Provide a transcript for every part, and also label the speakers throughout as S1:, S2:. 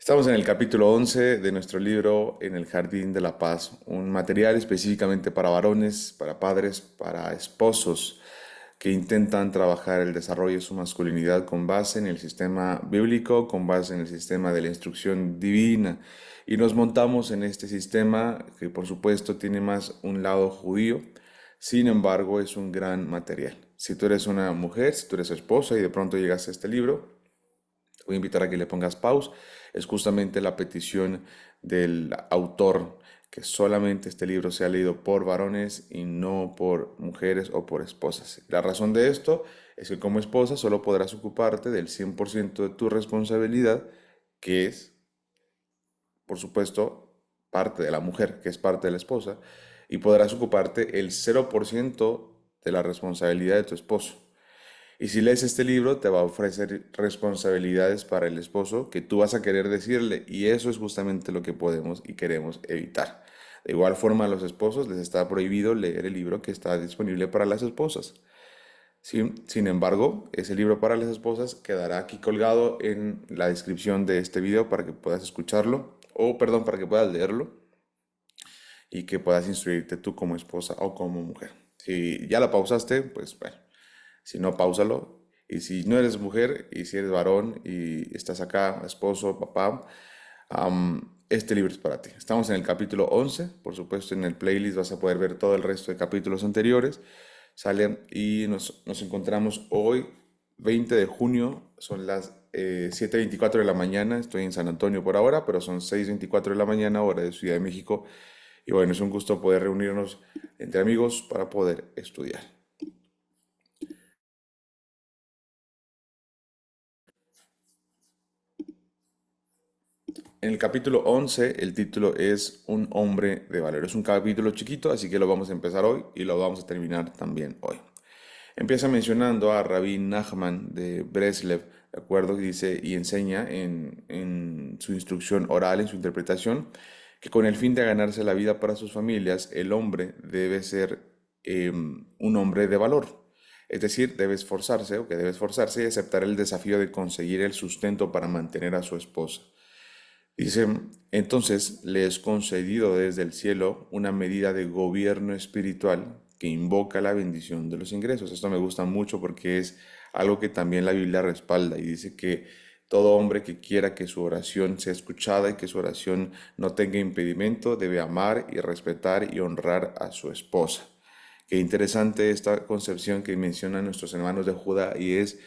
S1: Estamos en el capítulo 11 de nuestro libro En el Jardín de la Paz, un material específicamente para varones, para padres, para esposos que intentan trabajar el desarrollo de su masculinidad con base en el sistema bíblico, con base en el sistema de la instrucción divina. Y nos montamos en este sistema que por supuesto tiene más un lado judío, sin embargo es un gran material. Si tú eres una mujer, si tú eres esposa y de pronto llegas a este libro, te voy a invitar a que le pongas pause. Es justamente la petición del autor que solamente este libro sea leído por varones y no por mujeres o por esposas. La razón de esto es que como esposa solo podrás ocuparte del 100% de tu responsabilidad, que es, por supuesto, parte de la mujer, que es parte de la esposa, y podrás ocuparte el 0% de la responsabilidad de tu esposo. Y si lees este libro, te va a ofrecer responsabilidades para el esposo que tú vas a querer decirle, y eso es justamente lo que podemos y queremos evitar. De igual forma, a los esposos les está prohibido leer el libro que está disponible para las esposas. Sin embargo, ese libro para las esposas quedará aquí colgado en la descripción de este video para que puedas escucharlo, o perdón, para que puedas leerlo y que puedas instruirte tú como esposa o como mujer. Si ya la pausaste, pues bueno, si no, páusalo. Y si no eres mujer y si eres varón y estás acá, esposo, papá, este libro es para ti. Estamos en el capítulo 11, por supuesto en el playlist vas a poder ver todo el resto de capítulos anteriores. Sale y nos encontramos hoy, 20 de junio, son las 7:24 de la mañana, estoy en San Antonio por ahora, pero son 6:24 de la mañana, hora de Ciudad de México. Y bueno, es un gusto poder reunirnos entre amigos para poder estudiar. En el capítulo 11, el título es Un hombre de valor. Es un capítulo chiquito, así que lo vamos a empezar hoy y lo vamos a terminar también hoy. Empieza mencionando a Rabbi Nachman de Breslev, ¿de acuerdo? Y dice y enseña en su instrucción oral, en su interpretación, que con el fin de ganarse la vida para sus familias, el hombre debe ser un hombre de valor. Es decir, debe esforzarse o que debe esforzarse y aceptar el desafío de conseguir el sustento para mantener a su esposa. Dice, entonces le es concedido desde el cielo una medida de gobierno espiritual que invoca la bendición de los ingresos. Esto me gusta mucho porque es algo que también la Biblia respalda y dice que todo hombre que quiera que su oración sea escuchada y que su oración no tenga impedimento debe amar y respetar y honrar a su esposa. Qué interesante esta concepción que mencionan nuestros hermanos de Judá y es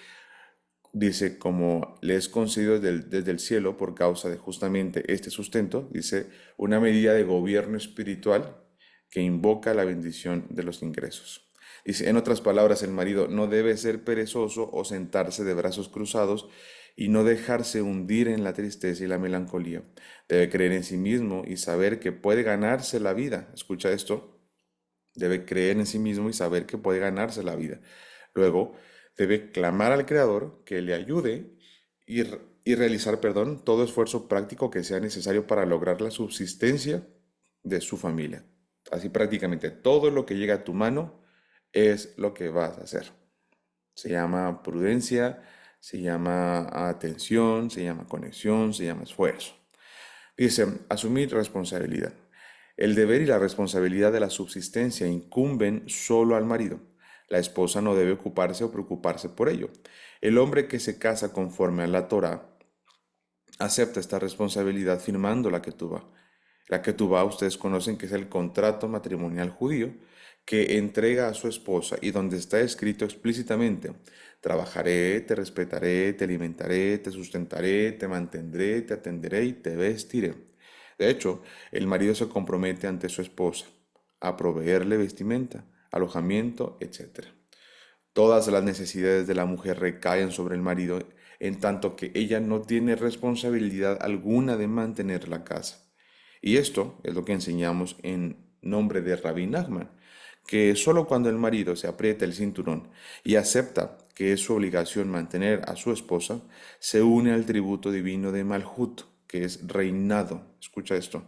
S1: dice, como le es concedido desde el cielo por causa de justamente este sustento, dice, una medida de gobierno espiritual que invoca la bendición de los ingresos. Dice, en otras palabras, el marido no debe ser perezoso o sentarse de brazos cruzados y no dejarse hundir en la tristeza y la melancolía. Debe creer en sí mismo y saber que puede ganarse la vida. Escucha esto. Debe creer en sí mismo y saber que puede ganarse la vida. Luego, debe clamar al Creador que le ayude y realizar, perdón, todo esfuerzo práctico que sea necesario para lograr la subsistencia de su familia. Así prácticamente todo lo que llega a tu mano es lo que vas a hacer. Se llama prudencia, se llama atención, se llama conexión, se llama esfuerzo. Dice, asumir responsabilidad. El deber y la responsabilidad de la subsistencia incumben solo al marido. La esposa no debe ocuparse o preocuparse por ello. El hombre que se casa conforme a la Torah acepta esta responsabilidad firmando la Ketubá. La Ketubá ustedes conocen que es el contrato matrimonial judío que entrega a su esposa y donde está escrito explícitamente, trabajaré, te respetaré, te alimentaré, te sustentaré, te mantendré, te atenderé y te vestiré. De hecho, el marido se compromete ante su esposa a proveerle vestimenta, alojamiento, etc. Todas las necesidades de la mujer recaen sobre el marido, en tanto que ella no tiene responsabilidad alguna de mantener la casa. Y esto es lo que enseñamos en nombre de Rabbi Nachman, que solo cuando el marido se aprieta el cinturón y acepta que es su obligación mantener a su esposa, se une al tributo divino de Malhut, que es reinado. Escucha esto.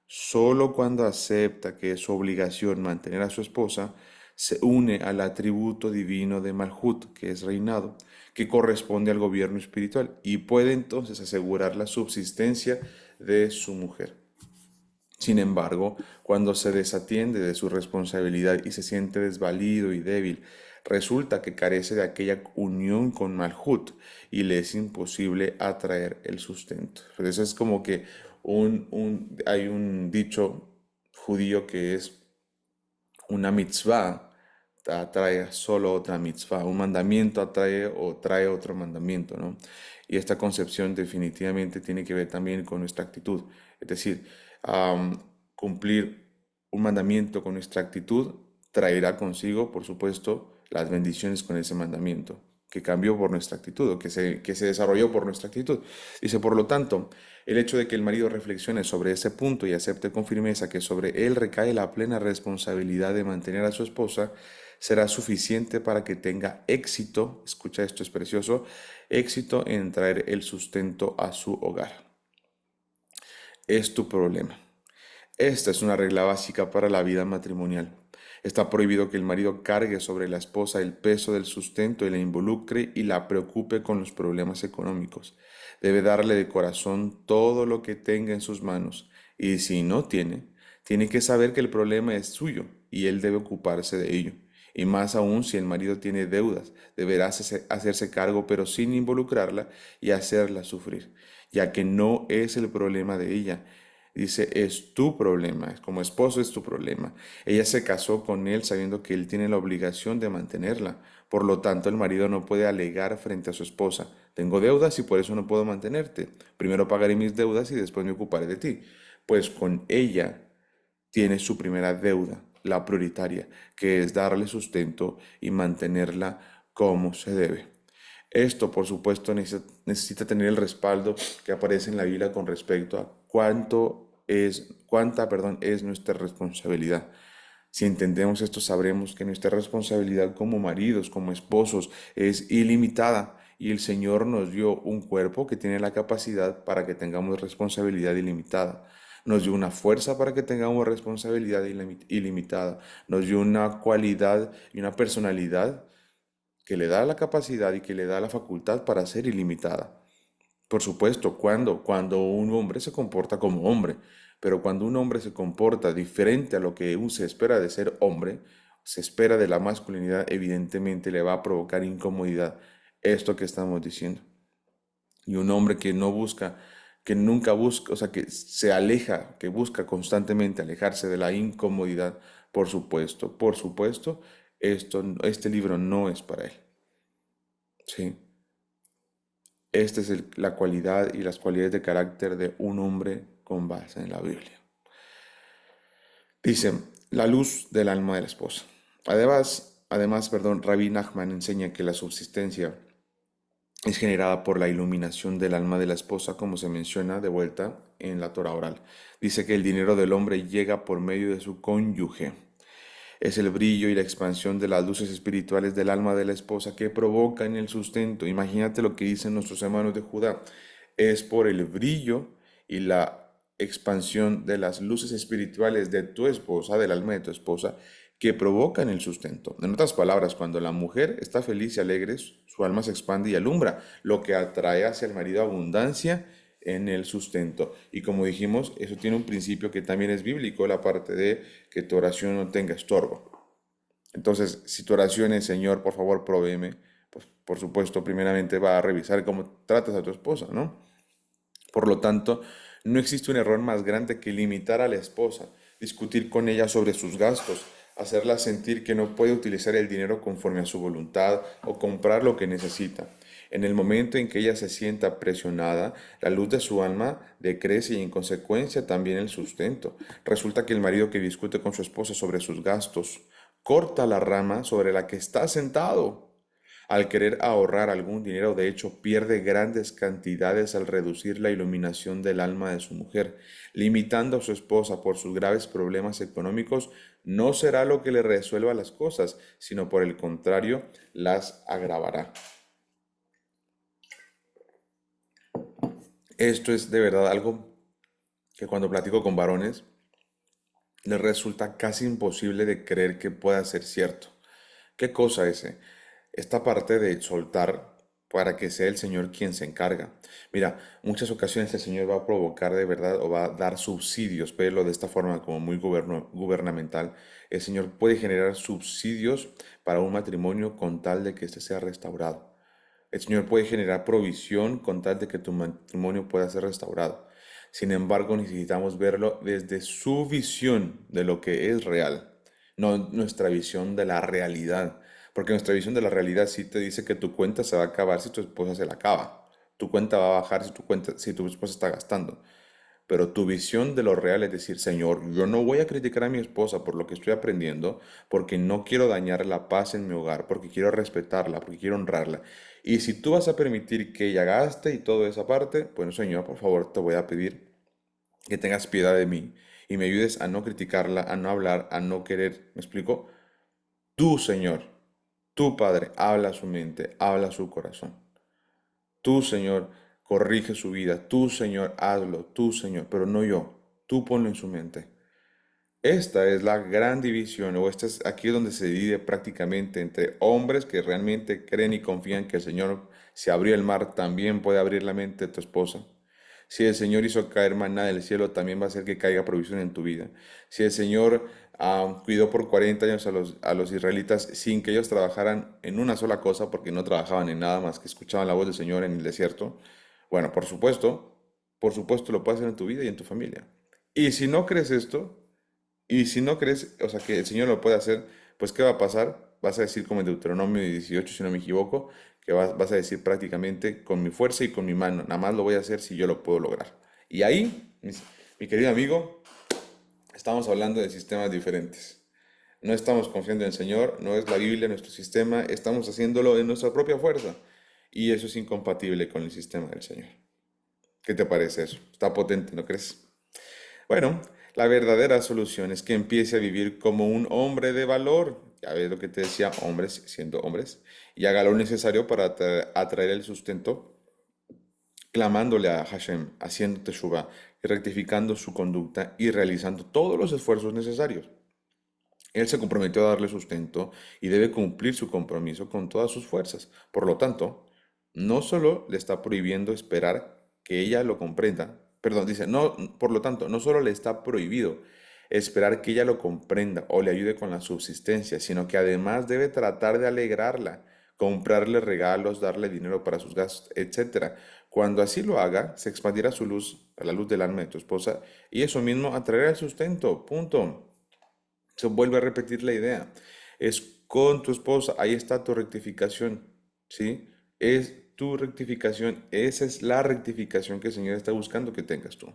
S1: Solo cuando acepta que es su obligación mantener a su esposa, se une al atributo divino de Malhut, que es reinado, que corresponde al gobierno espiritual, y puede entonces asegurar la subsistencia de su mujer. Sin embargo, cuando se desatiende de su responsabilidad y se siente desvalido y débil, resulta que carece de aquella unión con Malhut y le es imposible atraer el sustento. Por eso es como que hay un dicho judío que es una mitzvah atrae solo otra mitzvah, un mandamiento atrae o trae otro mandamiento, ¿no? Y esta concepción definitivamente tiene que ver también con nuestra actitud. Es decir, am, cumplir un mandamiento con nuestra actitud traerá consigo, por supuesto, las bendiciones con ese mandamiento, que cambió por nuestra actitud o que se desarrolló por nuestra actitud. Dice, por lo tanto, el hecho de que el marido reflexione sobre ese punto y acepte con firmeza que sobre él recae la plena responsabilidad de mantener a su esposa, será suficiente para que tenga éxito, escucha esto es precioso, éxito en traer el sustento a su hogar. Es tu problema. Esta es una regla básica para la vida matrimonial. Está prohibido que el marido cargue sobre la esposa el peso del sustento y la involucre y la preocupe con los problemas económicos. Debe darle de corazón todo lo que tenga en sus manos y si no tiene, tiene que saber que el problema es suyo y él debe ocuparse de ello. Y más aún si el marido tiene deudas, deberá hacerse cargo pero sin involucrarla y hacerla sufrir, ya que no es el problema de ella. Dice, es tu problema, como esposo es tu problema. Ella se casó con él sabiendo que él tiene la obligación de mantenerla. Por lo tanto, el marido no puede alegar frente a su esposa, tengo deudas y por eso no puedo mantenerte. Primero pagaré mis deudas y después me ocuparé de ti. Pues con ella tiene su primera deuda, la prioritaria, que es darle sustento y mantenerla como se debe. Esto, por supuesto, necesita tener el respaldo que aparece en la Biblia con respecto a cuánta, es nuestra responsabilidad. Si entendemos esto, sabremos que nuestra responsabilidad como maridos, como esposos, es ilimitada y el Señor nos dio un cuerpo que tiene la capacidad para que tengamos responsabilidad ilimitada. Nos dio una fuerza para que tengamos responsabilidad ilimitada. Nos dio una cualidad y una personalidad que le da la capacidad y que le da la facultad para ser ilimitada. Por supuesto, cuando un hombre se comporta como hombre, pero cuando un hombre se comporta diferente a lo que se espera de ser hombre, se espera de la masculinidad, evidentemente le va a provocar incomodidad esto que estamos diciendo. Y un hombre que no busca, que nunca busca, o sea, que se aleja, que busca constantemente alejarse de la incomodidad, por supuesto, este libro no es para él. Sí. Esta es la cualidad y las cualidades de carácter de un hombre con base en la Biblia. Dice, la luz del alma de la esposa. Además, Rabbi Nachman enseña que la subsistencia es generada por la iluminación del alma de la esposa, como se menciona de vuelta en la Torah oral. Dice que el dinero del hombre llega por medio de su cónyuge. Es el brillo y la expansión de las luces espirituales del alma de la esposa que provocan el sustento. Imagínate lo que dicen nuestros hermanos de Judá. Es por el brillo y la expansión de las luces espirituales de tu esposa, del alma de tu esposa, que provocan el sustento. En otras palabras, cuando la mujer está feliz y alegre, su alma se expande y alumbra, lo que atrae hacia el marido abundancia en el sustento. Y como dijimos, eso tiene un principio que también es bíblico, la parte de que tu oración no tenga estorbo. Entonces, si tu oración es, Señor, por favor, provéeme, pues por supuesto, primeramente va a revisar cómo tratas a tu esposa, ¿no? Por lo tanto, no existe un error más grande que limitar a la esposa, discutir con ella sobre sus gastos, hacerla sentir que no puede utilizar el dinero conforme a su voluntad o comprar lo que necesita. En el momento en que ella se sienta presionada, la luz de su alma decrece y en consecuencia también el sustento. Resulta que el marido que discute con su esposa sobre sus gastos corta la rama sobre la que está sentado. Al querer ahorrar algún dinero, de hecho, pierde grandes cantidades al reducir la iluminación del alma de su mujer. Limitando a su esposa por sus graves problemas económicos, no será lo que le resuelva las cosas, sino por el contrario, las agravará. Esto es de verdad algo que cuando platico con varones le resulta casi imposible de creer que pueda ser cierto. ¿Qué cosa ese? Esta parte de soltar para que sea el Señor quien se encarga. Mira, muchas ocasiones el Señor va a provocar de verdad o va a dar subsidios, verlo de esta forma como muy gubernamental. El Señor puede generar subsidios para un matrimonio con tal de que éste sea restaurado. El Señor puede generar provisión con tal de que tu matrimonio pueda ser restaurado. Sin embargo, necesitamos verlo desde su visión de lo que es real, no nuestra visión de la realidad. Porque nuestra visión de la realidad sí te dice que tu cuenta se va a acabar si tu esposa se la acaba. Tu cuenta va a bajar si tu esposa está gastando. Pero tu visión de lo real es decir, Señor, yo no voy a criticar a mi esposa por lo que estoy aprendiendo, porque no quiero dañar la paz en mi hogar, porque quiero respetarla, porque quiero honrarla. Y si tú vas a permitir que ella gaste y toda esa parte, bueno, Señor, por favor, te voy a pedir que tengas piedad de mí y me ayudes a no criticarla, a no hablar, a no querer. ¿Me explico? Tú, Señor, tú, Padre, habla a su mente, habla a su corazón. Tú, Señor, corrige su vida. Tú, Señor, hazlo. Tú, Señor, pero no yo. Tú ponlo en su mente. Esta es la gran división, o esta es aquí donde se divide prácticamente entre hombres que realmente creen y confían que el Señor, si abrió el mar, también puede abrir la mente de tu esposa. Si el Señor hizo caer maná del cielo, también va a hacer que caiga provisión en tu vida. Si el Señor cuidó por 40 años a los israelitas sin que ellos trabajaran en una sola cosa, porque no trabajaban en nada más que escuchaban la voz del Señor en el desierto, bueno, por supuesto lo puede hacer en tu vida y en tu familia. Y si no crees esto, y si no crees, o sea, que el Señor lo puede hacer, pues ¿qué va a pasar? Vas a decir como en Deuteronomio 18, si no me equivoco, que vas a decir prácticamente con mi fuerza y con mi mano, nada más lo voy a hacer si yo lo puedo lograr. Y ahí, mi querido amigo, estamos hablando de sistemas diferentes. No estamos confiando en el Señor, no es la Biblia nuestro sistema, estamos haciéndolo en nuestra propia fuerza. Y eso es incompatible con el sistema del Señor. ¿Qué te parece eso? Está potente, ¿no crees? Bueno, la verdadera solución es que empiece a vivir como un hombre de valor. Ya ves lo que te decía, hombres siendo hombres. Y haga lo necesario para atraer el sustento, clamándole a Hashem, haciendo teshuvah, y rectificando su conducta y realizando todos los esfuerzos necesarios. Él se comprometió a darle sustento y debe cumplir su compromiso con todas sus fuerzas. Por lo tanto, no solo le está prohibiendo esperar que ella lo comprenda, perdón, dice, no, por lo tanto, no solo le está prohibido esperar que ella lo comprenda o le ayude con la subsistencia, sino que además debe tratar de alegrarla, comprarle regalos, darle dinero para sus gastos, etcétera. Cuando así lo haga, se expandirá su luz, a la luz del alma de tu esposa, y eso mismo atraerá el sustento. Punto. Se vuelve a repetir la idea. Es con tu esposa, ahí está tu rectificación, ¿sí? Es tu rectificación, esa es la rectificación que el Señor está buscando que tengas tú.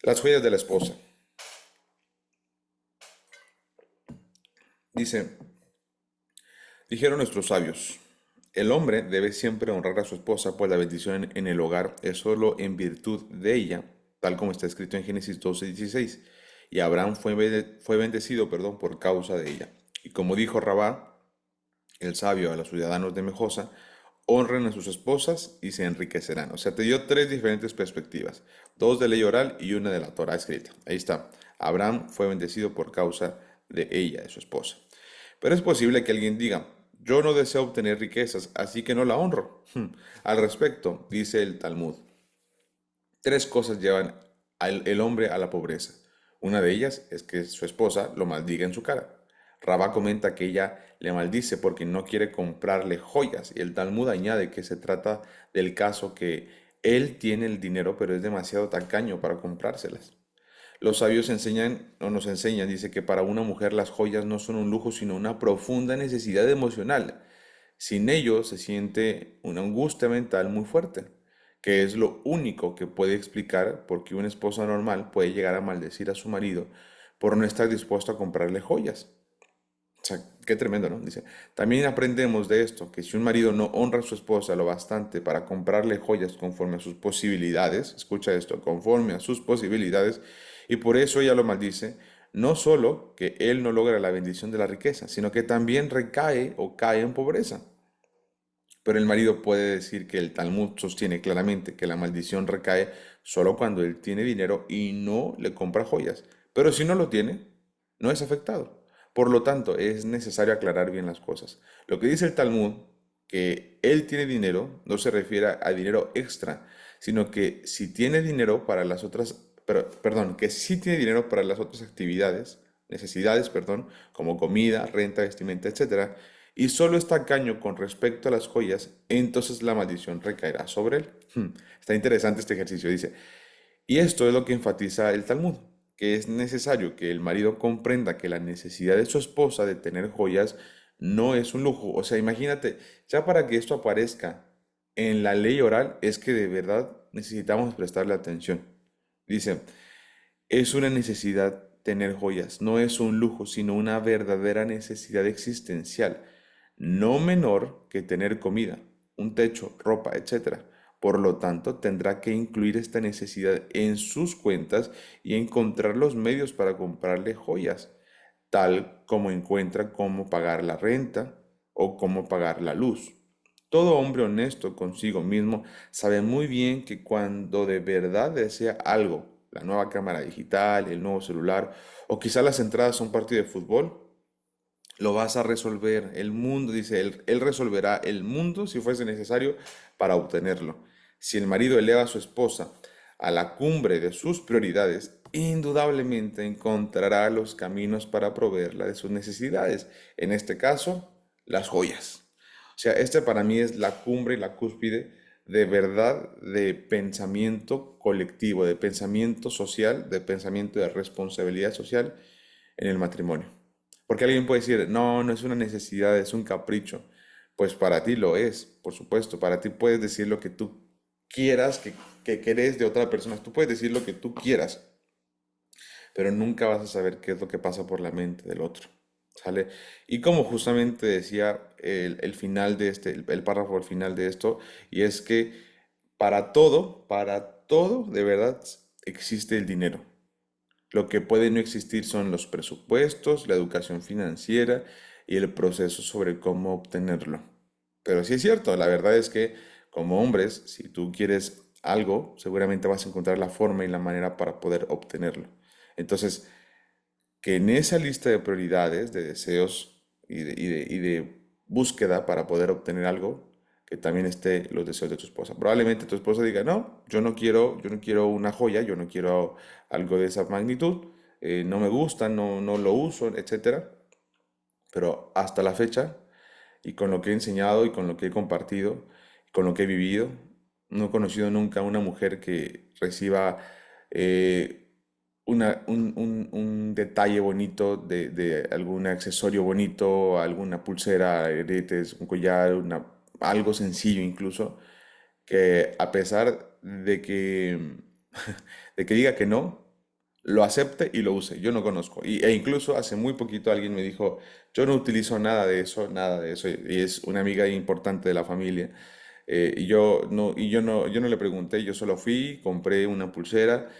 S1: Las joyas de la esposa. Dice, dijeron nuestros sabios, el hombre debe siempre honrar a su esposa, pues la bendición en el hogar es solo en virtud de ella, tal como está escrito en Génesis 12:16. Y Abraham fue bendecido, perdón, por causa de ella. Y como dijo Rabá, el sabio, a los ciudadanos de Mejosa, honren a sus esposas y se enriquecerán. O sea, te dio tres diferentes perspectivas, dos de ley oral y una de la Torah escrita. Ahí está. Abraham fue bendecido por causa de ella, de su esposa. Pero es posible que alguien diga, yo no deseo obtener riquezas, así que no la honro. Al respecto, dice el Talmud, tres cosas llevan el hombre a la pobreza. Una de ellas es que su esposa lo maldiga en su cara. Rabá comenta que ella le maldice porque no quiere comprarle joyas y el Talmud añade que se trata del caso que él tiene el dinero pero es demasiado tacaño para comprárselas. Los sabios enseñan o nos enseñan, dice que para una mujer las joyas no son un lujo sino una profunda necesidad emocional. Sin ello se siente una angustia mental muy fuerte, que es lo único que puede explicar por qué una esposa normal puede llegar a maldecir a su marido por no estar dispuesto a comprarle joyas. O sea, qué tremendo, ¿no? Dice, también aprendemos de esto, que si un marido no honra a su esposa lo bastante para comprarle joyas conforme a sus posibilidades, escucha esto, conforme a sus posibilidades, y por eso ella lo maldice, no solo que él no logra la bendición de la riqueza, sino que también recae o cae en pobreza. Pero el marido puede decir que el Talmud sostiene claramente que la maldición recae solo cuando él tiene dinero y no le compra joyas. Pero si no lo tiene, no es afectado. Por lo tanto, es necesario aclarar bien las cosas. Lo que dice el Talmud, que él tiene dinero, no se refiere a dinero extra, sino que si tiene dinero para las otras, perdón, que sí tiene dinero para las otras actividades, necesidades, perdón, como comida, renta, vestimenta, etcétera, y solo es tacaño con respecto a las joyas, entonces la maldición recaerá sobre él. Está interesante este ejercicio, dice. Y esto es lo que enfatiza el Talmud, que es necesario que el marido comprenda que la necesidad de su esposa de tener joyas no es un lujo. O sea, imagínate, ya para que esto aparezca en la ley oral es que de verdad necesitamos prestarle atención. Dice, es una necesidad tener joyas, no es un lujo, sino una verdadera necesidad existencial, no menor que tener comida, un techo, ropa, etcétera. Por lo tanto, tendrá que incluir esta necesidad en sus cuentas y encontrar los medios para comprarle joyas, tal como encuentra cómo pagar la renta o cómo pagar la luz. Todo hombre honesto consigo mismo sabe muy bien que cuando de verdad desea algo, la nueva cámara digital, el nuevo celular, o quizá las entradas a un partido de fútbol, lo vas a resolver. El mundo, dice él resolverá el mundo si fuese necesario para obtenerlo. Si el marido eleva a su esposa a la cumbre de sus prioridades, indudablemente encontrará los caminos para proveerla de sus necesidades. En este caso, las joyas. O sea, este para mí es la cumbre y la cúspide de verdad de pensamiento colectivo, de pensamiento social, de pensamiento de responsabilidad social en el matrimonio. Porque alguien puede decir, no, no es una necesidad, es un capricho. Pues para ti lo es, por supuesto. Para ti puedes decir lo que tú quieras, que querés de otra persona. Tú puedes decir lo que tú quieras, pero nunca vas a saber qué es lo que pasa por la mente del otro. ¿Sale? Y como justamente decía el final de este, el párrafo al final de esto, y es que para todo, de verdad, existe el dinero. Lo que puede no existir son los presupuestos, la educación financiera y el proceso sobre cómo obtenerlo. Pero sí es cierto, la verdad es que como hombres, si tú quieres algo, seguramente vas a encontrar la forma y la manera para poder obtenerlo. Entonces, que en esa lista de prioridades, de deseos y de búsqueda para poder obtener algo, que también esté los deseos de tu esposa. Probablemente tu esposa diga, no, yo no quiero una joya, yo no quiero algo de esa magnitud, no me gusta, no, no lo uso, etcétera. Pero hasta la fecha, y con lo que he enseñado y con lo que he compartido, con lo que he vivido, no he conocido nunca una mujer que reciba eh, un detalle bonito de algún accesorio bonito, alguna pulsera, aretes, un collar, algo sencillo incluso, que a pesar de que diga que no, lo acepte y lo use. Yo no conozco. E incluso hace muy poquito alguien me dijo, yo no utilizo nada de eso, y es una amiga importante de la familia. Yo no le pregunté, yo solo fui, compré una pulsera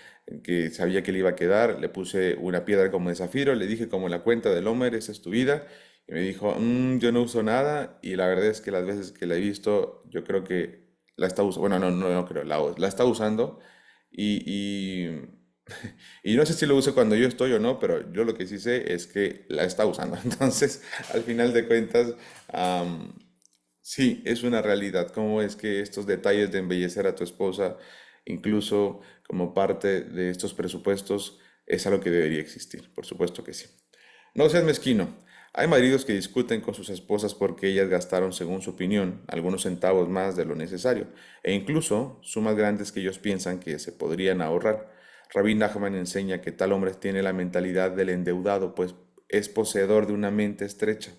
S1: que sabía que le iba a quedar, le puse una piedra como de zafiro, le dije como la cuenta del Homer, esa es tu vida. Y me dijo, "Mm, yo no uso nada", y la verdad es que las veces que la he visto, yo creo que la está usando, bueno, no creo, la está usando y, y no sé si lo use cuando yo estoy o no, pero yo lo que sí sé es que la está usando. Entonces, al final de cuentas, am, sí, es una realidad. ¿Cómo es que estos detalles de embellecer a tu esposa, incluso como parte de estos presupuestos, es algo que debería existir? Por supuesto que sí. No seas mezquino. Hay maridos que discuten con sus esposas porque ellas gastaron, según su opinión, algunos centavos más de lo necesario, e incluso sumas grandes que ellos piensan que se podrían ahorrar. Rabbi Nachman enseña que tal hombre tiene la mentalidad del endeudado, pues es poseedor de una mente estrecha,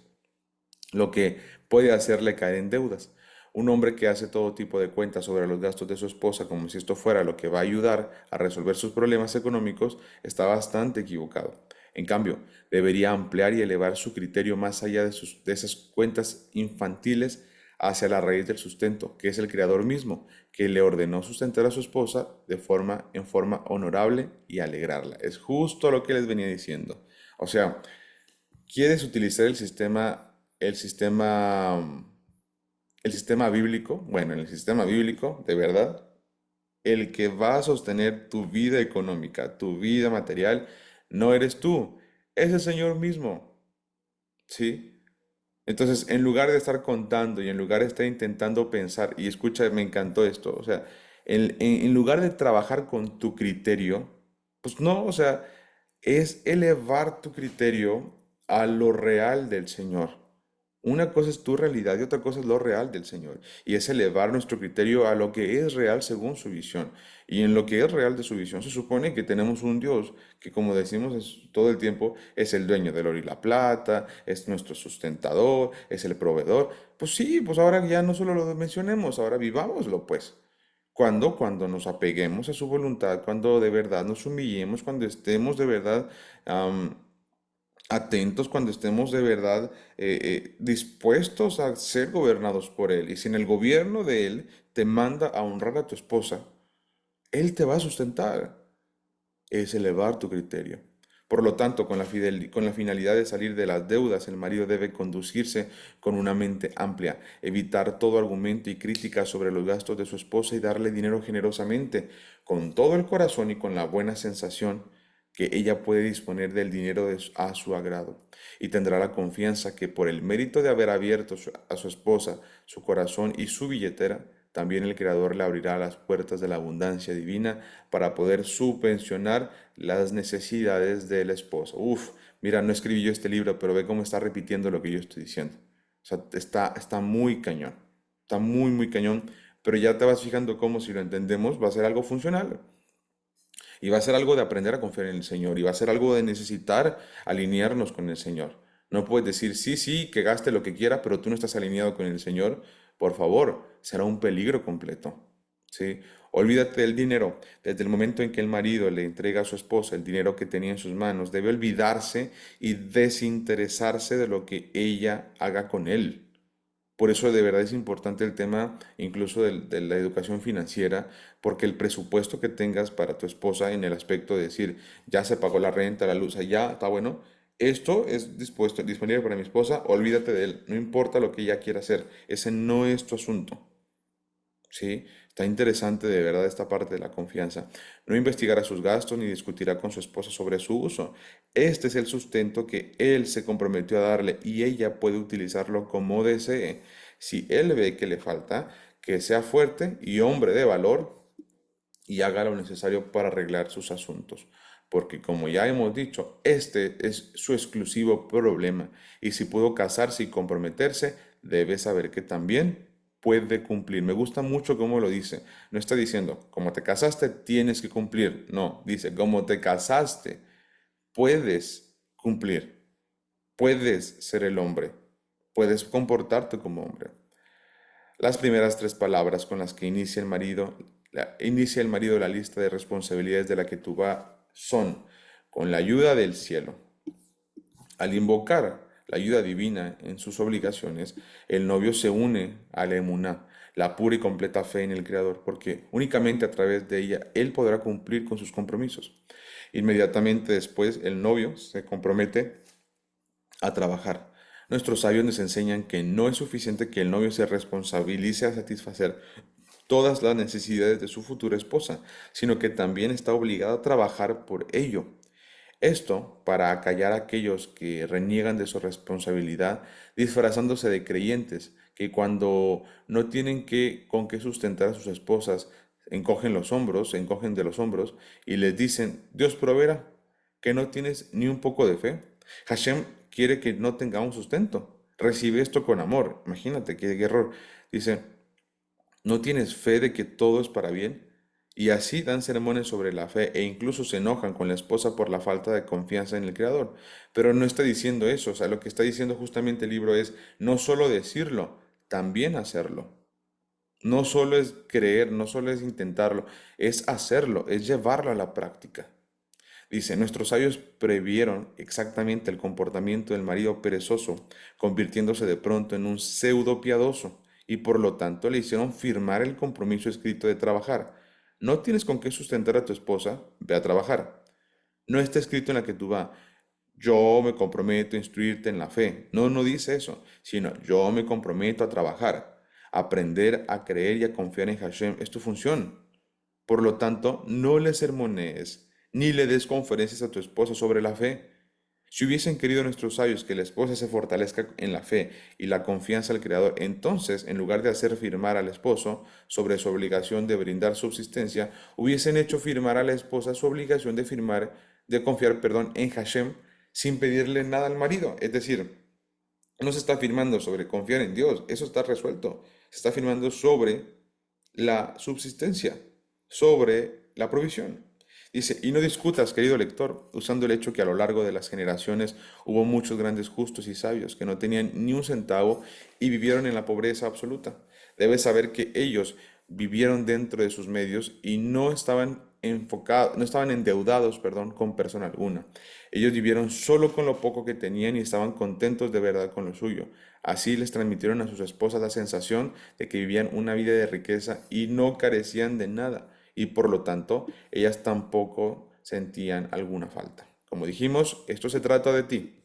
S1: lo que puede hacerle caer en deudas. Un hombre que hace todo tipo de cuentas sobre los gastos de su esposa como si esto fuera lo que va a ayudar a resolver sus problemas económicos está bastante equivocado. En cambio, debería ampliar y elevar su criterio más allá de esas cuentas infantiles hacia la raíz del sustento, que es el Creador mismo, que le ordenó sustentar a su esposa en forma honorable y alegrarla. Es justo lo que les venía diciendo. O sea, quieres utilizar el sistema bíblico, bueno, en el sistema bíblico, de verdad, el que va a sostener tu vida económica, tu vida material, no eres tú, es el Señor mismo, ¿sí? Entonces, en lugar de estar contando y en lugar de estar intentando pensar, y escucha, me encantó esto, o sea, en lugar de trabajar con tu criterio, pues no, o sea, es elevar tu criterio a lo real del Señor. Una cosa es tu realidad y otra cosa es lo real del Señor. Y es elevar nuestro criterio a lo que es real según su visión. Y en lo que es real de su visión se supone que tenemos un Dios que, como decimos todo el tiempo, es el dueño del oro y la plata, es nuestro sustentador, es el proveedor. Pues sí, pues ahora ya no solo lo mencionemos, ahora vivámoslo, pues. Cuando nos apeguemos a su voluntad, cuando de verdad nos humillemos, cuando estemos de verdad atentos, cuando estemos de verdad dispuestos a ser gobernados por Él. Y si en el gobierno de Él te manda a honrar a tu esposa, Él te va a sustentar. Es elevar tu criterio. Por lo tanto, con la finalidad de salir de las deudas, el marido debe conducirse con una mente amplia, evitar todo argumento y crítica sobre los gastos de su esposa y darle dinero generosamente, con todo el corazón y con la buena sensación que ella puede disponer del dinero a su agrado. Y tendrá la confianza que por el mérito de haber abierto a su esposa su corazón y su billetera, también el Creador le abrirá las puertas de la abundancia divina para poder subvencionar las necesidades del esposo. Uf, mira, no escribí yo este libro, pero ve cómo está repitiendo lo que yo estoy diciendo. O sea, está muy cañón. Está muy, muy cañón. Pero ya te vas fijando cómo si lo entendemos va a ser algo funcional. Y va a ser algo de aprender a confiar en el Señor. Y va a ser algo de necesitar alinearnos con el Señor. No puedes decir, sí, sí, que gaste lo que quiera, pero tú no estás alineado con el Señor. Por favor, será un peligro completo. ¿Sí? Olvídate del dinero. Desde el momento en que el marido le entrega a su esposa el dinero que tenía en sus manos, debe olvidarse y desinteresarse de lo que ella haga con él. Por eso de verdad es importante el tema incluso de la educación financiera, porque el presupuesto que tengas para tu esposa en el aspecto de decir, ya se pagó la renta, la luz, ya está bueno, esto es disponible para mi esposa, olvídate de él, no importa lo que ella quiera hacer, ese no es tu asunto. ¿Sí? Está interesante de verdad esta parte de la confianza. No investigará sus gastos ni discutirá con su esposa sobre su uso. Este es el sustento que él se comprometió a darle y ella puede utilizarlo como desee. Si él ve que le falta, que sea fuerte y hombre de valor y haga lo necesario para arreglar sus asuntos. Porque como ya hemos dicho, este es su exclusivo problema. Y si pudo casarse y comprometerse, debe saber que también puede cumplir. Me gusta mucho cómo lo dice. No está diciendo, como te casaste, tienes que cumplir. No, dice, como te casaste, puedes cumplir. Puedes ser el hombre. Puedes comportarte como hombre. Las primeras tres palabras con las que inicia el marido la lista de responsabilidades de la que tú va son con la ayuda del cielo. Al invocar la ayuda divina en sus obligaciones, el novio se une a la emuná, la pura y completa fe en el Creador, porque únicamente a través de ella él podrá cumplir con sus compromisos. Inmediatamente después, el novio se compromete a trabajar. Nuestros sabios nos enseñan que no es suficiente que el novio se responsabilice a satisfacer todas las necesidades de su futura esposa, sino que también está obligado a trabajar por ello. Esto para acallar a aquellos que reniegan de su responsabilidad, disfrazándose de creyentes, que cuando no tienen con qué sustentar a sus esposas, encogen los hombros, se encogen de los hombros y les dicen, Dios proveerá, que no tienes ni un poco de fe. Hashem quiere que no tengamos sustento. Recibe esto con amor. Imagínate qué error. Dice, ¿no tienes fe de que todo es para bien? Y así dan sermones sobre la fe e incluso se enojan con la esposa por la falta de confianza en el Creador. Pero no está diciendo eso, o sea, lo que está diciendo justamente el libro es no solo decirlo, también hacerlo. No solo es creer, no solo es intentarlo, es hacerlo, es llevarlo a la práctica. Dice, nuestros sabios previeron exactamente el comportamiento del marido perezoso, convirtiéndose de pronto en un pseudo piadoso, y por lo tanto le hicieron firmar el compromiso escrito de trabajar. No tienes con qué sustentar a tu esposa, ve a trabajar. No está escrito en la que tú vas, yo me comprometo a instruirte en la fe. No, no dice eso, sino yo me comprometo a trabajar. Aprender a creer y a confiar en Hashem es tu función. Por lo tanto, no le sermonees ni le des conferencias a tu esposa sobre la fe. Si hubiesen querido nuestros sabios que la esposa se fortalezca en la fe y la confianza al Creador, entonces, en lugar de hacer firmar al esposo sobre su obligación de brindar subsistencia, hubiesen hecho firmar a la esposa su obligación de confiar, en Hashem, sin pedirle nada al marido. Es decir, no se está firmando sobre confiar en Dios, eso está resuelto. Se está firmando sobre la subsistencia, sobre la provisión. Dice, y no discutas, querido lector, usando el hecho que a lo largo de las generaciones hubo muchos grandes justos y sabios que no tenían ni un centavo y vivieron en la pobreza absoluta. Debes saber que ellos vivieron dentro de sus medios y no estaban enfocados, no estaban endeudados, con persona alguna. Ellos vivieron solo con lo poco que tenían y estaban contentos de verdad con lo suyo. Así les transmitieron a sus esposas la sensación de que vivían una vida de riqueza y no carecían de nada, y por lo tanto ellas tampoco sentían alguna falta. Como dijimos, esto se trata de ti.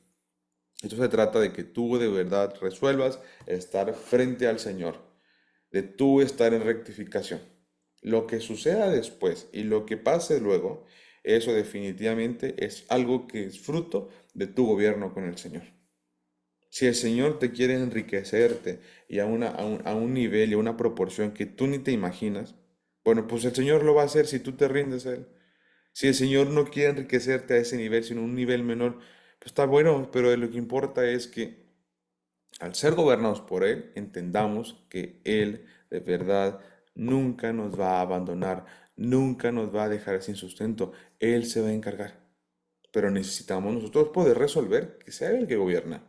S1: Esto se trata de que tú de verdad resuelvas estar frente al Señor, de tú estar en rectificación. Lo que suceda después y lo que pase luego, eso definitivamente es algo que es fruto de tu gobierno con el Señor. Si el Señor te quiere enriquecerte y a un nivel y a una proporción que tú ni te imaginas, bueno, pues el Señor lo va a hacer si tú te rindes a Él. Si el Señor no quiere enriquecerte a ese nivel, sino a un nivel menor, pues está bueno, pero lo que importa es que al ser gobernados por Él, entendamos que Él de verdad nunca nos va a abandonar, nunca nos va a dejar sin sustento. Él se va a encargar. Pero necesitamos nosotros poder resolver que sea Él el que gobierna.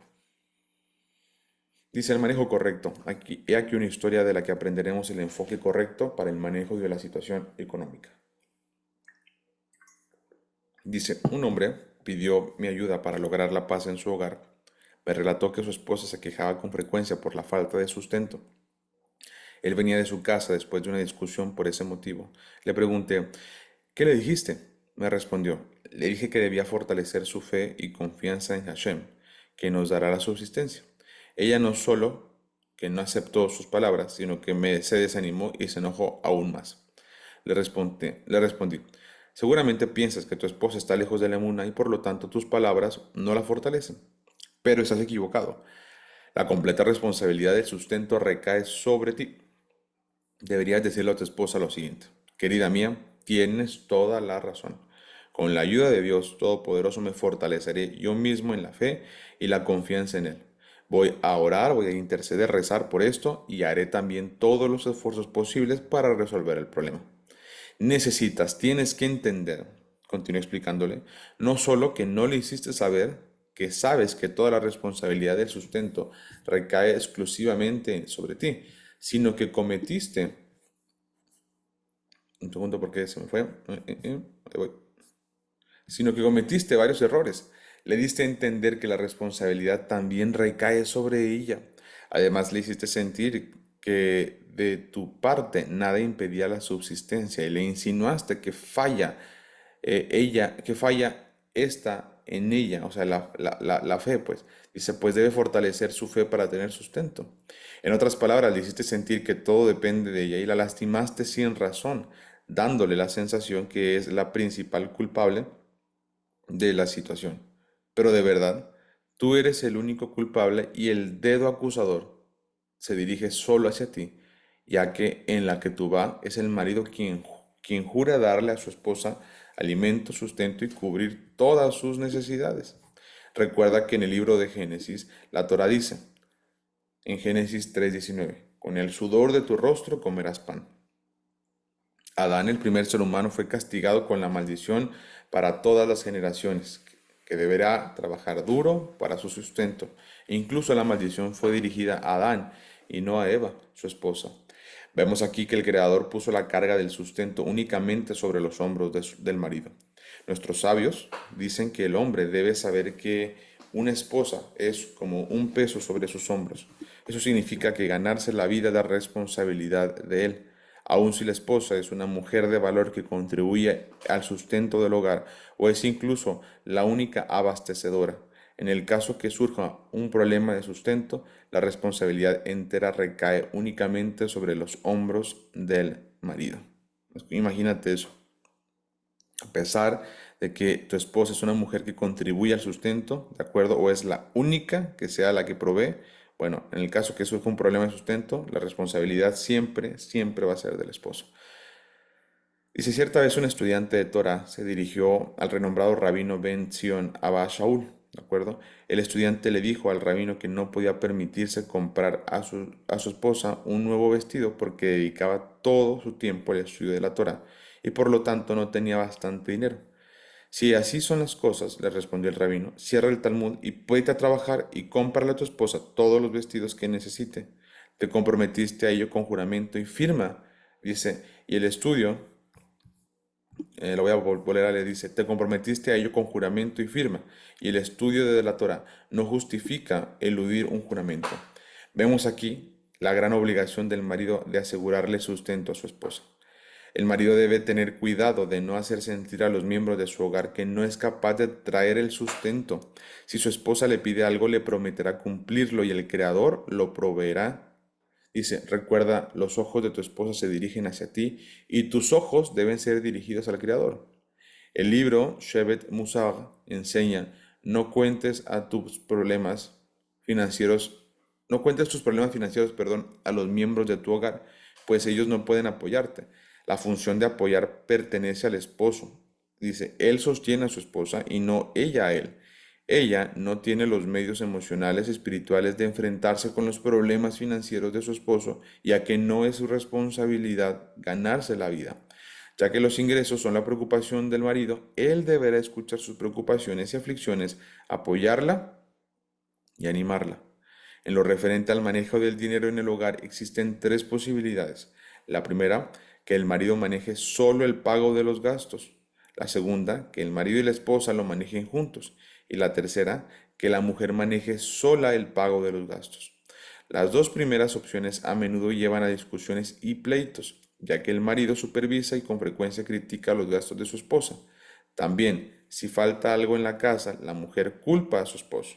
S1: Dice el manejo correcto. He aquí una historia de la que aprenderemos el enfoque correcto para el manejo de la situación económica. Dice, un hombre pidió mi ayuda para lograr la paz en su hogar. Me relató que su esposa se quejaba con frecuencia por la falta de sustento. Él venía de su casa después de una discusión por ese motivo. Le pregunté, ¿qué le dijiste? Me respondió, le dije que debía fortalecer su fe y confianza en Hashem, que nos dará la subsistencia. Ella no solo que no aceptó sus palabras, sino que se desanimó y se enojó aún más. Le respondí, seguramente piensas que tu esposa está lejos de la emuna y por lo tanto tus palabras no la fortalecen. Pero estás equivocado. La completa responsabilidad del sustento recae sobre ti. Deberías decirle a tu esposa lo siguiente. Querida mía, tienes toda la razón. Con la ayuda de Dios Todopoderoso me fortaleceré yo mismo en la fe y la confianza en Él. Voy a orar, voy a interceder, rezar por esto y haré también todos los esfuerzos posibles para resolver el problema. Tienes que entender, continué explicándole, no solo que no le hiciste saber que sabes que toda la responsabilidad del sustento recae exclusivamente sobre ti, sino que cometiste, un segundo porque se me fue, ahí voy. Sino que cometiste varios errores. Le diste a entender que la responsabilidad también recae sobre ella. Además, le hiciste sentir que de tu parte nada impedía la subsistencia y le insinuaste que falla esta en ella, o sea, la fe, pues. Dice, pues debe fortalecer su fe para tener sustento. En otras palabras, le hiciste sentir que todo depende de ella y la lastimaste sin razón, dándole la sensación que es la principal culpable de la situación. Pero de verdad, tú eres el único culpable y el dedo acusador se dirige solo hacia ti, ya que en la que tú vas es el marido quien jura darle a su esposa alimento, sustento y cubrir todas sus necesidades. Recuerda que en el libro de Génesis, la Torah dice, en Génesis 3:19, con el sudor de tu rostro comerás pan. Adán, el primer ser humano, fue castigado con la maldición para todas las generaciones, que deberá trabajar duro para su sustento. E incluso la maldición fue dirigida a Adán y no a Eva, su esposa. Vemos aquí que el Creador puso la carga del sustento únicamente sobre los hombros del marido. Nuestros sabios dicen que el hombre debe saber que una esposa es como un peso sobre sus hombros. Eso significa que ganarse la vida es la responsabilidad de él. Aun si la esposa es una mujer de valor que contribuye al sustento del hogar o es incluso la única abastecedora. En el caso que surja un problema de sustento, la responsabilidad entera recae únicamente sobre los hombros del marido. Imagínate eso. A pesar de que tu esposa es una mujer que contribuye al sustento, ¿de acuerdo? O es la única que sea la que provee. Bueno, en el caso que surja un problema de sustento, la responsabilidad siempre, siempre va a ser del esposo. Dice, cierta vez un estudiante de Torah se dirigió al renombrado rabino Ben Zion Abba Shaul, ¿de acuerdo? El estudiante le dijo al rabino que no podía permitirse comprar a su esposa un nuevo vestido porque dedicaba todo su tiempo al estudio de la Torah y por lo tanto no tenía bastante dinero. Si así son las cosas, le respondió el rabino, cierra el Talmud y puede a trabajar y cómprale a tu esposa todos los vestidos que necesite. Te comprometiste a ello con juramento y firma, dice, y el estudio lo voy a volver a leer, dice, te comprometiste a ello con juramento y firma, y el estudio de la Torah no justifica eludir un juramento. Vemos aquí la gran obligación del marido de asegurarle sustento a su esposa. El marido debe tener cuidado de no hacer sentir a los miembros de su hogar que no es capaz de traer el sustento. Si su esposa le pide algo, le prometerá cumplirlo y el Creador lo proveerá. Dice, recuerda, los ojos de tu esposa se dirigen hacia ti y tus ojos deben ser dirigidos al Creador. El libro Shevet Musar enseña, no cuentes a tus problemas financieros, no cuentes tus problemas financieros, perdón, a los miembros de tu hogar, pues ellos no pueden apoyarte. La función de apoyar pertenece al esposo. Dice, él sostiene a su esposa y no ella a él. Ella no tiene los medios emocionales y espirituales de enfrentarse con los problemas financieros de su esposo, ya que no es su responsabilidad ganarse la vida. Ya que los ingresos son la preocupación del marido, él deberá escuchar sus preocupaciones y aflicciones, apoyarla y animarla. En lo referente al manejo del dinero en el hogar existen tres posibilidades. La primera, que el marido maneje solo el pago de los gastos. La segunda, que el marido y la esposa lo manejen juntos. Y la tercera, que la mujer maneje sola el pago de los gastos. Las dos primeras opciones a menudo llevan a discusiones y pleitos, ya que el marido supervisa y con frecuencia critica los gastos de su esposa. También, si falta algo en la casa, la mujer culpa a su esposo.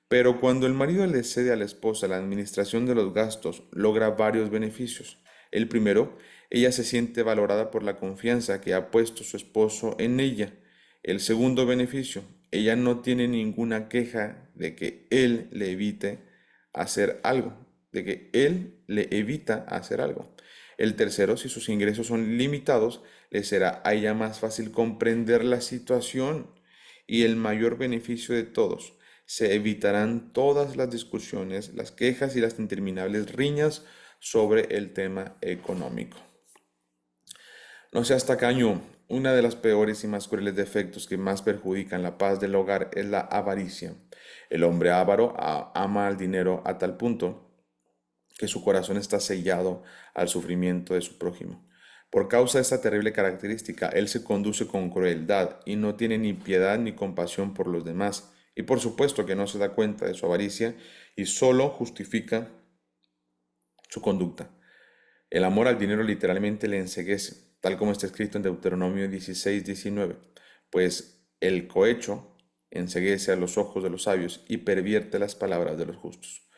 S1: Pero cuando el marido le cede a la esposa la administración de los gastos, logra varios beneficios. El primero, ella se siente valorada por la confianza que ha puesto su esposo en ella. El segundo beneficio, ella no tiene ninguna queja de que él le evite hacer algo, de que él le evita hacer algo. El tercero, si sus ingresos son limitados, le será a ella más fácil comprender la situación. Y el mayor beneficio de todos, se evitarán todas las discusiones, las quejas y las interminables riñas sobre el tema económico. No seas tacaño. Una de las peores y más crueles defectos que más perjudican la paz del hogar es la avaricia. El hombre avaro ama al dinero a tal punto que su corazón está sellado al sufrimiento de su prójimo. Por causa de esta terrible característica, él se conduce con crueldad y no tiene ni piedad ni compasión por los demás. Y por supuesto que no se da cuenta de su avaricia y solo justifica su conducta. El amor al dinero literalmente le enceguece, tal como está escrito en Deuteronomio 16:19, pues el cohecho enceguece a los ojos de los sabios y pervierte las palabras de los justos.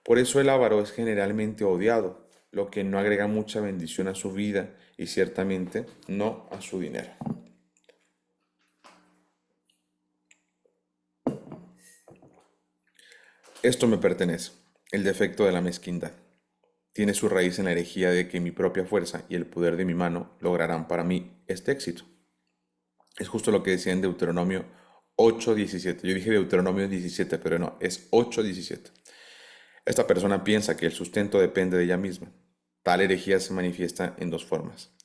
S1: Por eso el avaro es generalmente odiado, lo que no agrega mucha bendición a su vida y ciertamente no a su dinero. Esto me pertenece, el defecto de la mezquindad. Tiene su raíz en la herejía de que mi propia fuerza y el poder de mi mano lograrán para mí este éxito. Es justo lo que decía en Deuteronomio 8:17. Yo dije Deuteronomio 17, pero no, es 8:17. Esta persona piensa que el sustento depende de ella misma. Tal herejía se manifiesta en dos formas.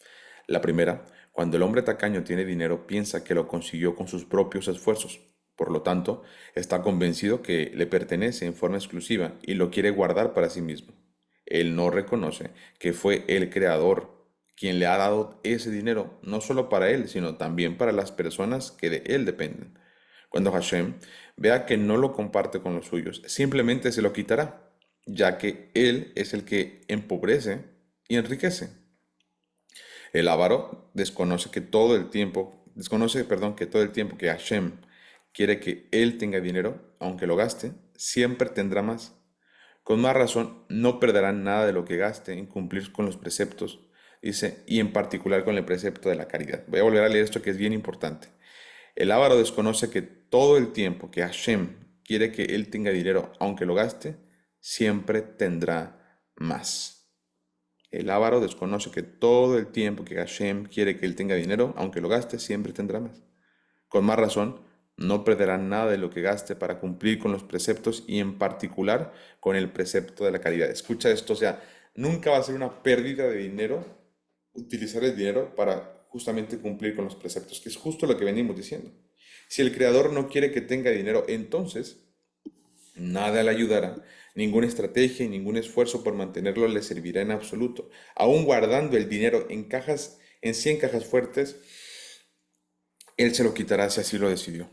S1: La primera, cuando el hombre tacaño tiene dinero, piensa que lo consiguió con sus propios esfuerzos. Por lo tanto, está convencido que le pertenece en forma exclusiva y lo quiere guardar para sí mismo. Él no reconoce que fue el creador quien le ha dado ese dinero, no solo para él, sino también para las personas que de él dependen. Cuando Hashem vea que no lo comparte con los suyos, simplemente se lo quitará, ya que él es el que empobrece y enriquece. El avaro desconoce, que todo el tiempo que Hashem quiere que él tenga dinero, aunque lo gaste, siempre tendrá más. Con más razón, no perderá nada de lo que gaste en cumplir con los preceptos, dice, y en particular con el precepto de la caridad. Voy a volver a leer esto que es bien importante. El avaro desconoce que todo el tiempo que Hashem quiere que él tenga dinero, aunque lo gaste, siempre tendrá más. El avaro desconoce que todo el tiempo que Hashem quiere que él tenga dinero, aunque lo gaste, siempre tendrá más. Con más razón, no perderá nada de lo que gaste para cumplir con los preceptos y en particular con el precepto de la caridad. Escucha esto, o sea, nunca va a ser una pérdida de dinero utilizar el dinero para justamente cumplir con los preceptos, que es justo lo que venimos diciendo. Si el creador no quiere que tenga dinero, entonces nada le ayudará, ninguna estrategia y ningún esfuerzo por mantenerlo le servirá en absoluto. Aún guardando el dinero en cajas, en 100 cajas fuertes, él se lo quitará si así lo decidió.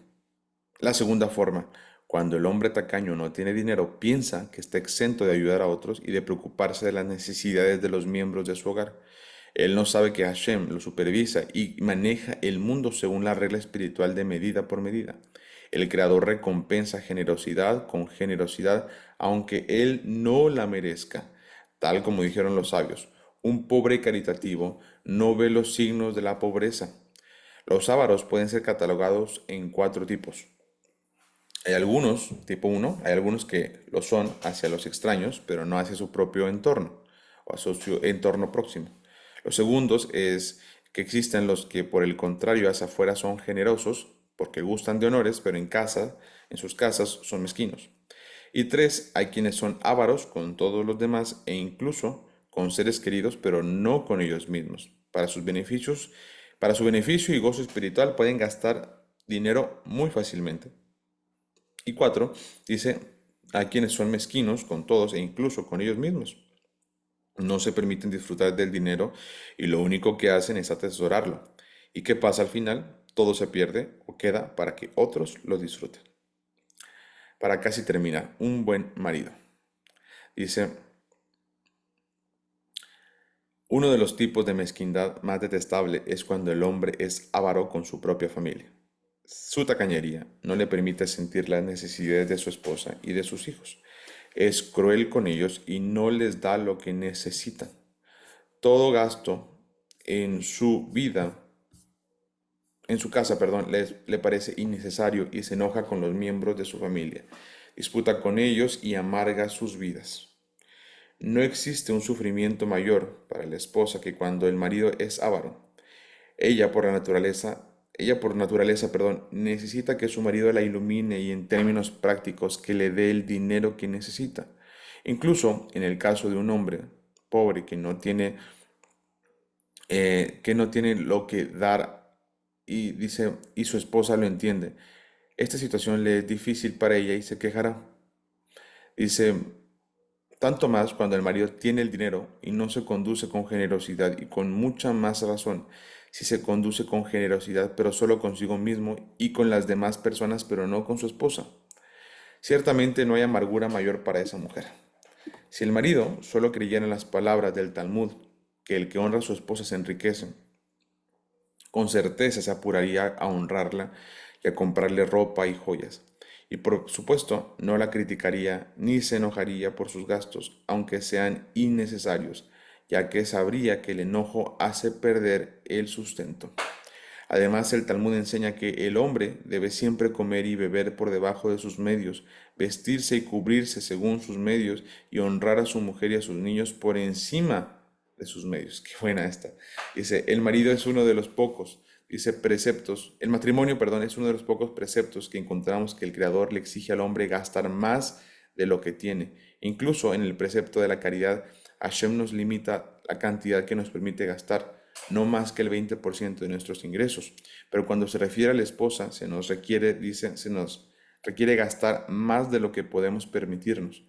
S1: La segunda forma, cuando el hombre tacaño no tiene dinero, piensa que está exento de ayudar a otros y de preocuparse de las necesidades de los miembros de su hogar. Él no sabe que Hashem lo supervisa y maneja el mundo según la regla espiritual de medida por medida. El Creador recompensa generosidad con generosidad, aunque él no la merezca. Tal como dijeron los sabios, un pobre caritativo no ve los signos de la pobreza. Los ávaros pueden ser catalogados en cuatro tipos. Hay algunos, tipo uno, hay algunos que lo son hacia los extraños, pero no hacia su propio entorno o a su entorno próximo. Los segundos es que existen los que por el contrario hacia afuera son generosos porque gustan de honores, pero en casa, en sus casas son mezquinos. Y tres, hay quienes son ávaros con todos los demás e incluso con seres queridos, pero no con ellos mismos. Para su beneficio y gozo espiritual pueden gastar dinero muy fácilmente. Y cuatro, dice, a quienes son mezquinos con todos e incluso con ellos mismos. No se permiten disfrutar del dinero y lo único que hacen es atesorarlo. ¿Y qué pasa al final? Todo se pierde o queda para que otros lo disfruten. Para casi terminar, un buen marido. Dice, uno de los tipos de mezquindad más detestable es cuando el hombre es avaro con su propia familia. Su tacañería no le permite sentir las necesidades de su esposa y de sus hijos. Es cruel con ellos y no les da lo que necesitan. Todo gasto en su vida, en su casa, perdón, le parece innecesario y se enoja con los miembros de su familia. Disputa con ellos y amarga sus vidas. No existe un sufrimiento mayor para la esposa que cuando el marido es avaro. Ella por naturaleza, perdón, necesita que su marido la ilumine y en términos prácticos que le dé el dinero que necesita. Incluso en el caso de un hombre pobre que no tiene lo que dar y dice, y su esposa lo entiende. Esta situación le es difícil para ella y se quejará. Dice, tanto más cuando el marido tiene el dinero y no se conduce con generosidad y con mucha más razón si se conduce con generosidad pero solo consigo mismo y con las demás personas pero no con su esposa. Ciertamente no hay amargura mayor para esa mujer. Si el marido solo creyera en las palabras del Talmud, que el que honra a su esposa se enriquece, con certeza se apuraría a honrarla y a comprarle ropa y joyas. Y por supuesto, no la criticaría ni se enojaría por sus gastos, aunque sean innecesarios, ya que sabría que el enojo hace perder el sustento. Además, el Talmud enseña que el hombre debe siempre comer y beber por debajo de sus medios, vestirse y cubrirse según sus medios y honrar a su mujer y a sus niños por encima de sus medios. Qué buena esta. Dice, el marido es uno de los pocos, dice preceptos, el matrimonio, perdón, es uno de los pocos preceptos que encontramos que el Creador le exige al hombre gastar más de lo que tiene. Incluso en el precepto de la caridad, Hashem nos limita la cantidad que nos permite gastar, no más que el 20% de nuestros ingresos. Pero cuando se refiere a la esposa, se nos requiere, dice, se nos requiere gastar más de lo que podemos permitirnos.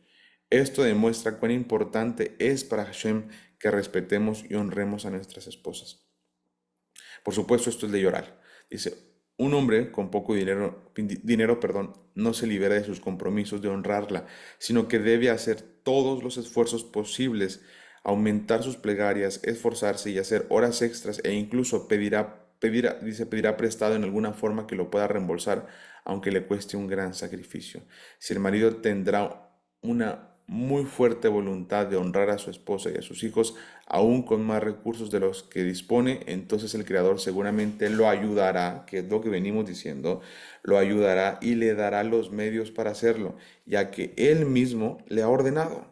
S1: Esto demuestra cuán importante es para Hashem que respetemos y honremos a nuestras esposas. Por supuesto, esto es ley oral. Dice, un hombre con poco dinero, perdón, no se libera de sus compromisos de honrarla, sino que debe hacer todos los esfuerzos posibles, aumentar sus plegarias, esforzarse y hacer horas extras e incluso pedirá prestado en alguna forma que lo pueda reembolsar, aunque le cueste un gran sacrificio. Si el marido tendrá una muy fuerte voluntad de honrar a su esposa y a sus hijos, aún con más recursos de los que dispone, entonces el Creador seguramente lo ayudará, que es lo que venimos diciendo, lo ayudará y le dará los medios para hacerlo, ya que Él mismo le ha ordenado.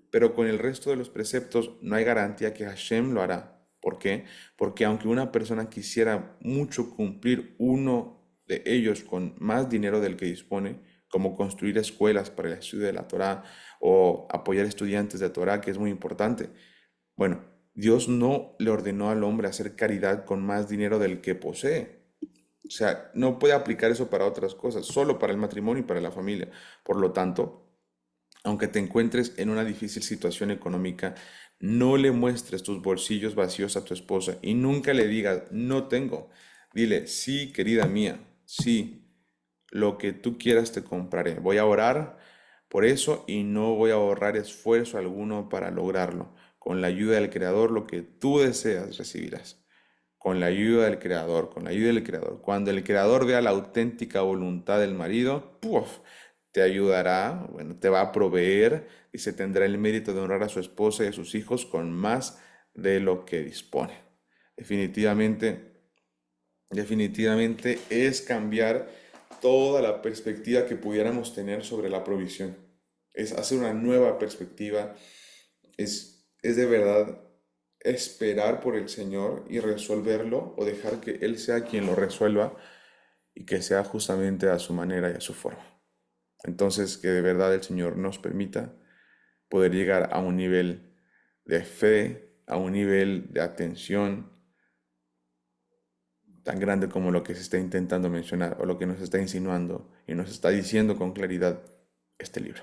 S1: Pero con el resto de los preceptos no hay garantía que Hashem lo hará. ¿Por qué? Porque aunque una persona quisiera mucho cumplir uno de ellos con más dinero del que dispone, como construir escuelas para el estudio de la Torá o apoyar estudiantes de Torá, que es muy importante, bueno, Dios no le ordenó al hombre hacer caridad con más dinero del que posee. O sea, no puede aplicar eso para otras cosas, solo para el matrimonio y para la familia. Por lo tanto, aunque te encuentres en una difícil situación económica, no le muestres tus bolsillos vacíos a tu esposa y nunca le digas, no tengo. Dile, sí, querida mía, sí, lo que tú quieras te compraré. Voy a orar por eso y no voy a ahorrar esfuerzo alguno para lograrlo. Con la ayuda del Creador, lo que tú deseas recibirás. Con la ayuda del Creador, con la ayuda del Creador. Cuando el Creador vea la auténtica voluntad del marido, ¡puf! Te ayudará, bueno, te va a proveer y se tendrá el mérito de honrar a su esposa y a sus hijos con más de lo que dispone. Definitivamente, definitivamente es cambiar toda la perspectiva que pudiéramos tener sobre la provisión. Es hacer una nueva perspectiva, es de verdad esperar por el Señor y resolverlo o dejar que Él sea quien lo resuelva y que sea justamente a su manera y a su forma. Entonces, que de verdad el Señor nos permita poder llegar a un nivel de fe, a un nivel de atención tan grande como lo que se está intentando mencionar o lo que nos está insinuando y nos está diciendo con claridad este libro.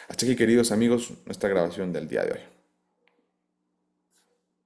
S1: Hasta aquí, queridos amigos, nuestra grabación del día de hoy.